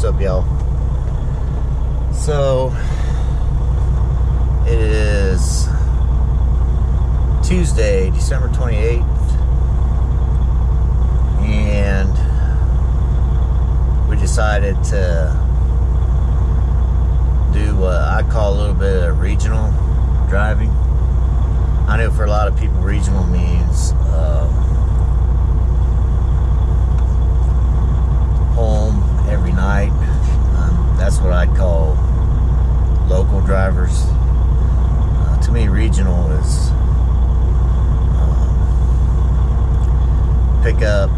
What's up, y'all? So it is Tuesday, December 28th, and we decided to do what I call a little bit of regional driving. I know for a lot of people, regional means home every night. That's what I'd call local drivers. To me, regional is pick up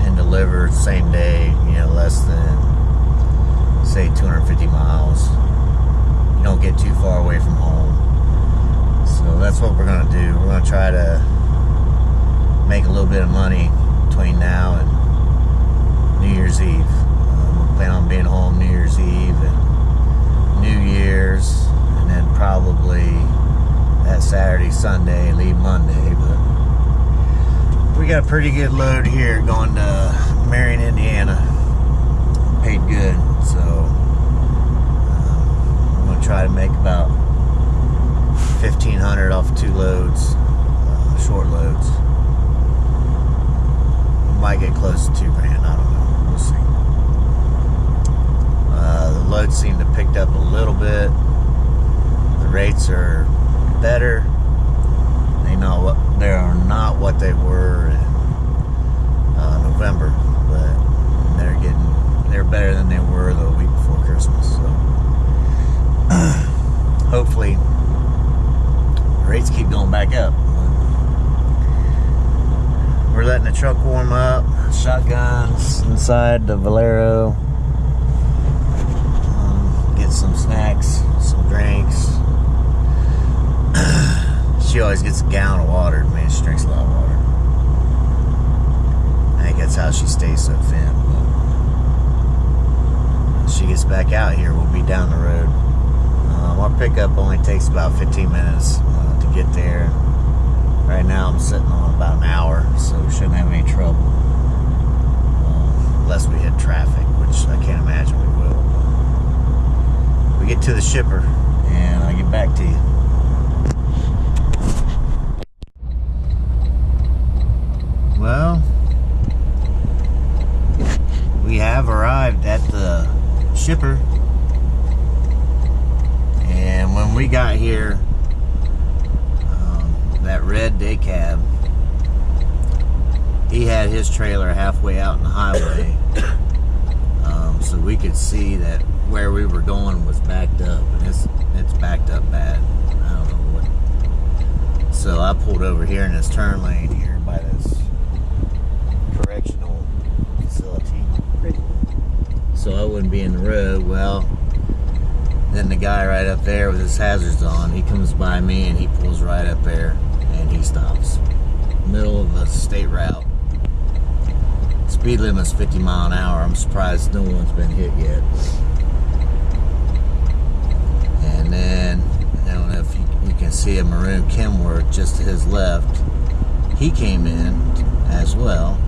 and deliver same day, less than, say, 250 miles. You don't get too far away from home. So that's what we're going to do. We're going to try to make a little bit of money between now and New Year's Eve. We plan on being home New Year's Eve and New Year's, and then probably that Saturday, Sunday, leave Monday. But we got a pretty good load here going to Marion, Indiana. Paid good, so I'm going to try to make about $1,500 off 2 loads, short loads. We might get close to $2,000. I don't know. We'll see. The loads seem to have picked up a little bit. The rates are better. They are not what they were in November, but they're better than they were the week before Christmas. So hopefully rates keep going back up. We're letting the truck warm up. Shotguns inside the Valero. Get some snacks, some drinks. She always gets a gallon of water. Man, she drinks a lot of water. I think that's how she stays so thin. But when she gets back out here, we'll be down the road. Our pickup only takes about 15 minutes to get there. Right now I'm sitting on about an hour, so we shouldn't have any trouble. Unless we hit traffic, which I can't imagine we will. We get to the shipper, and I'll get back to you. Well, we have arrived at the shipper. And when we got here, that red day cab, he had his trailer halfway out in the highway, so we could see that where we were going was backed up, and it's backed up bad. I don't know what. So I pulled over here in this turn lane here by this correctional facility, so I wouldn't be in the road. Well, then the guy right up there with his hazards on, he comes by me and he pulls right up there and he stops. Middle of a state route. Speed limit's 50 miles an hour. I'm surprised no one's been hit yet. And then, I don't know if you can see a maroon Kenworth just to his left. He came in as well.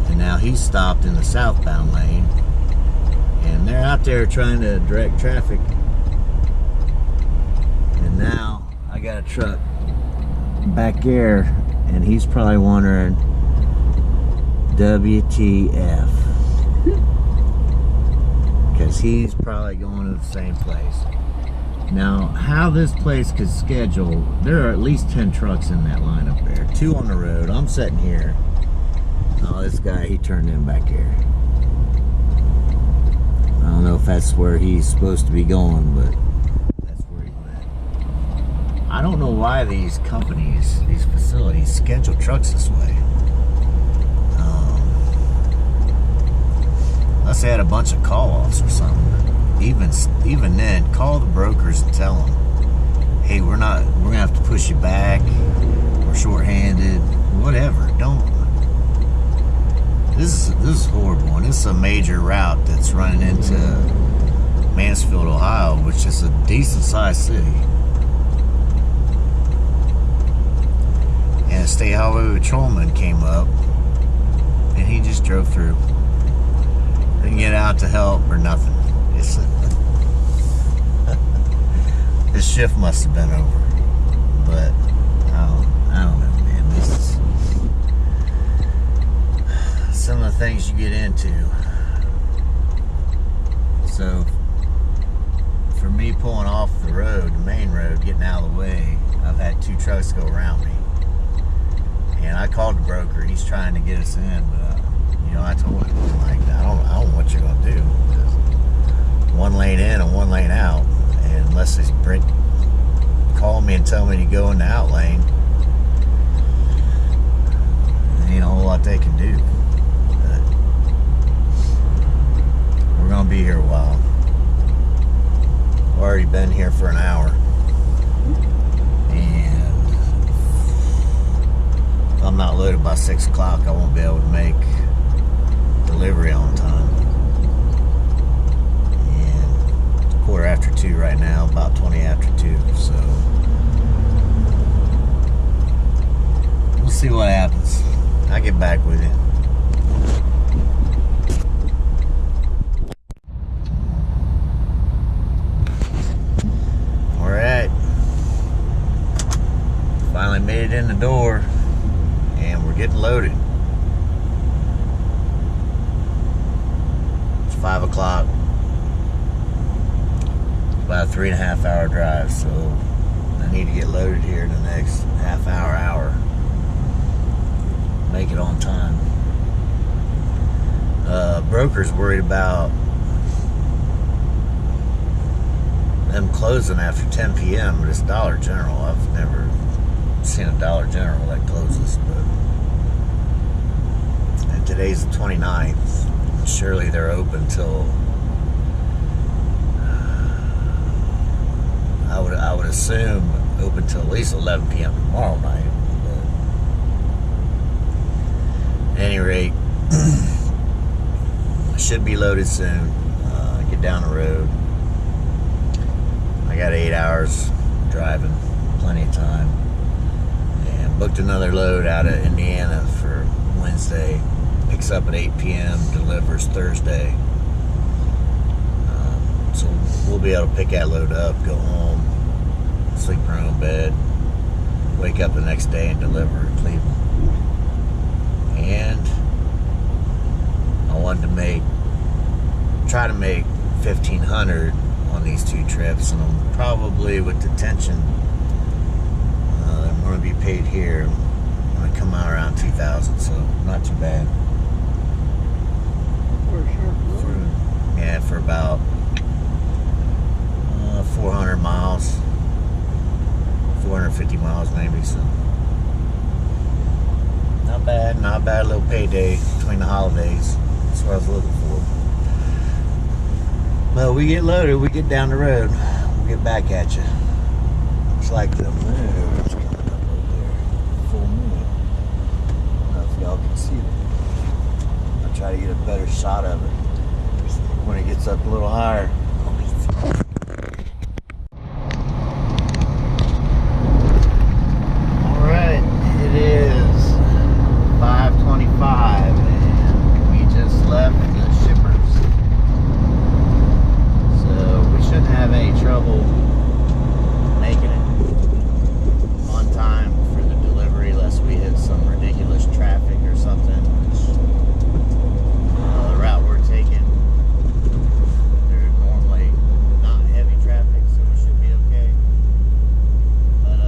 And now he's stopped in the southbound lane. And they're out there trying to direct traffic. And now I got a truck back there, and he's probably wondering, WTF? Because he's probably going to the same place. Now, how this place could schedule, there are at least 10 trucks in that line up there. 2 on the road. I'm sitting here. Oh, this guy, he turned in back here. I don't know if that's where he's supposed to be going, but that's where he went. I don't know why these companies, these facilities, schedule trucks this way. Unless they had a bunch of call-offs or something. Even then, call the brokers and tell them, hey, we're gonna have to push you back. We're short-handed. Whatever. Don't. This is horrible, and this is a major route that's running into Mansfield, Ohio, which is a decent-sized city. And a state highway patrolman came up, and he just drove through. Didn't get out to help or nothing. It's, his shift must have been over. But I don't know, man. This is some of the things you get into. So for me pulling off the road, the main road, getting out of the way, I've had 2 trucks go around me. And I called the broker. He's trying to get us in, but you know, I told him, like, I don't know what you're gonna do. Because 1 lane in and 1 lane out, and unless they call me and tell me to go in the out lane, there ain't a whole lot they can do. But we're gonna be here a while. We've already been here for an hour. And if I'm not loaded by 6 o'clock, I won't be able to make delivery on time. And it's 2:15 right now, about 20 after 2, so we'll see what happens. I'll get back with you. Alright. Finally made it in the door, and we're getting loaded. It's 5 o'clock. It's about a 3.5 hour drive, so I need to get loaded here in the next half hour. Make it on time. Broker's worried about them closing after 10 p.m. but it's Dollar General. I've never seen a Dollar General that closes, but and today's the 29th. Surely they're open till I would assume open till at least 11 p.m. tomorrow night. At any rate, I should be loaded soon. Get down the road. I got 8 hours driving, plenty of time. And booked another load out of Indiana for Wednesday. Picks up at 8 p.m., delivers Thursday. So we'll be able to pick that load up, go home, sleep in our own bed, wake up the next day and deliver in Cleveland. And I wanted to try to make $1,500 on these 2 trips, and I'm probably, with the tension I'm going to be paid here, I'm going to come out around 2,000, so not too bad. For about 400 miles, 450 miles maybe, so not bad little payday between the holidays. That's what I was looking for. Well, we get loaded, we get down the road, we'll get back at you. It's like the moon is coming up over there, full moon. I don't know if y'all can see it. I'll try to get a better shot of it when it gets up a little higher. Alright, it is 5:25 and we just left the shippers. So we shouldn't have any trouble making it on time for the delivery unless we hit some ridiculous traffic or something. The route we're taking, there's normally not heavy traffic, so we should be okay. But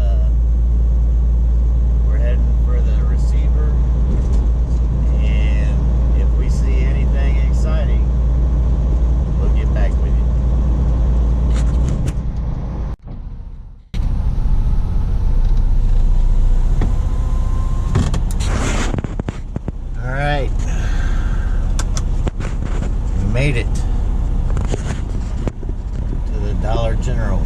we're heading for the receiver, and if we see anything exciting, we'll get back with you. All right, we made it to the Dollar General.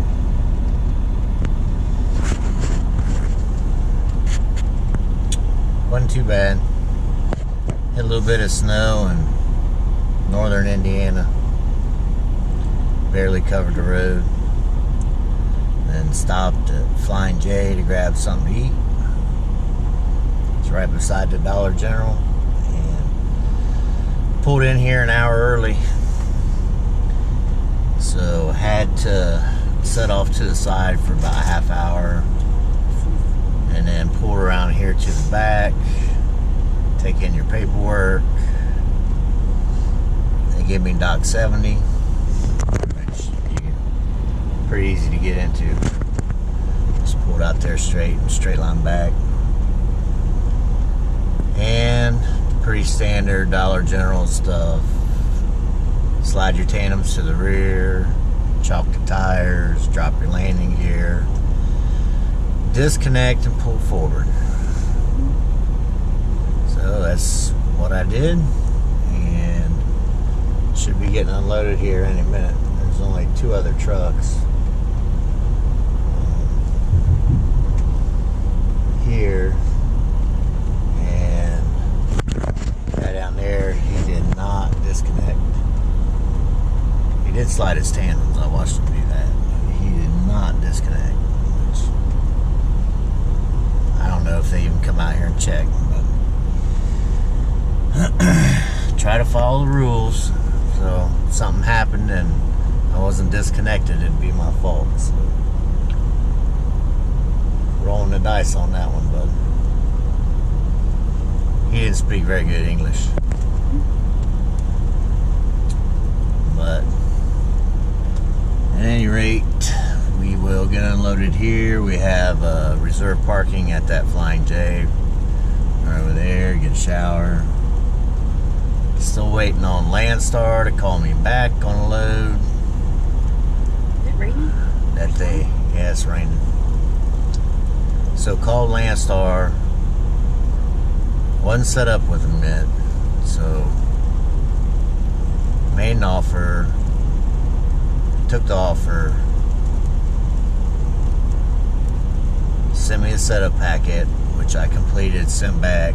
Wasn't too bad. Hit a little bit of snow in northern Indiana. Barely covered the road. Then stopped at Flying J to grab something to eat. It's right beside the Dollar General. And pulled in here an hour early, so had to set off to the side for about a half hour, and then pull around here to the back, take in your paperwork. They gave me Dock 70, which pretty easy to get into. Just pulled out there straight line back. And pretty standard Dollar General stuff. Slide your tandems to the rear, chalk the tires, drop your landing gear, disconnect and pull forward. So that's what I did, and should be getting unloaded here any minute. There's only 2 other trucks here, and guy down there, he did not disconnect. He did slide his tandems. I watched him do that. He did not disconnect. Which, I don't know if they even come out here and check, but try to follow the rules. So if something happened and I wasn't disconnected, it'd be my fault. So, rolling the dice on that one, bud. He didn't speak very good English. But at any rate, we will get unloaded here. We have reserve parking at that Flying J right over there. Get a shower. Still waiting on Landstar to call me back on a load. Is it raining? Yeah, it's raining. So called Landstar. Wasn't set up with them yet. So made an offer. Took the offer. Sent me a setup packet, which I completed, sent back.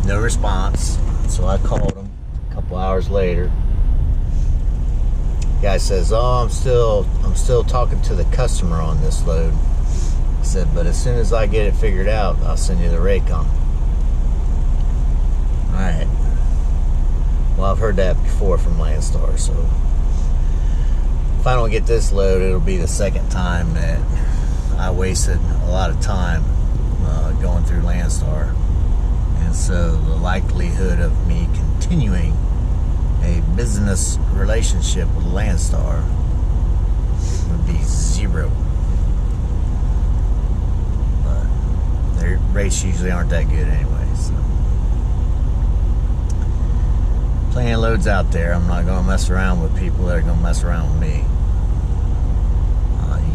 No response. So I called him a couple hours later. Guy says, "Oh, I'm still talking to the customer on this load." He said, "But as soon as I get it figured out, I'll send you the rate on." Alright. Well, I've heard that before from Landstar, so if I don't get this load, it'll be the second time that I wasted a lot of time going through Landstar. And so the likelihood of me continuing a business relationship with Landstar would be 0. But their rates usually aren't that good anyway. So plenty of loads out there. I'm not going to mess around with people that are going to mess around with me.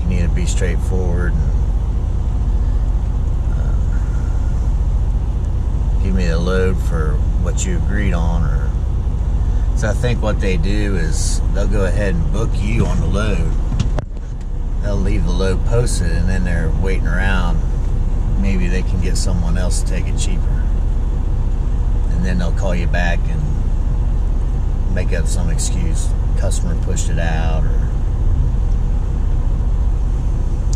You need to be straightforward and give me the load for what you agreed on. Or so I think what they do is they'll go ahead and book you on the load. They'll leave the load posted, and then they're waiting around. Maybe they can get someone else to take it cheaper, and then they'll call you back and make up some excuse. Customer pushed it out or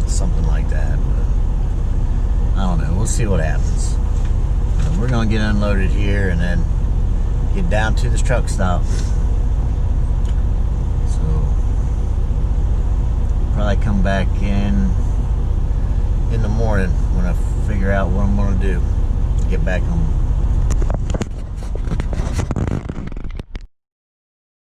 something like that. But I don't know. We'll see what happens. We're going to get unloaded here and then get down to this truck stop. So probably come back in the morning when I figure out what I'm going to do. Get back on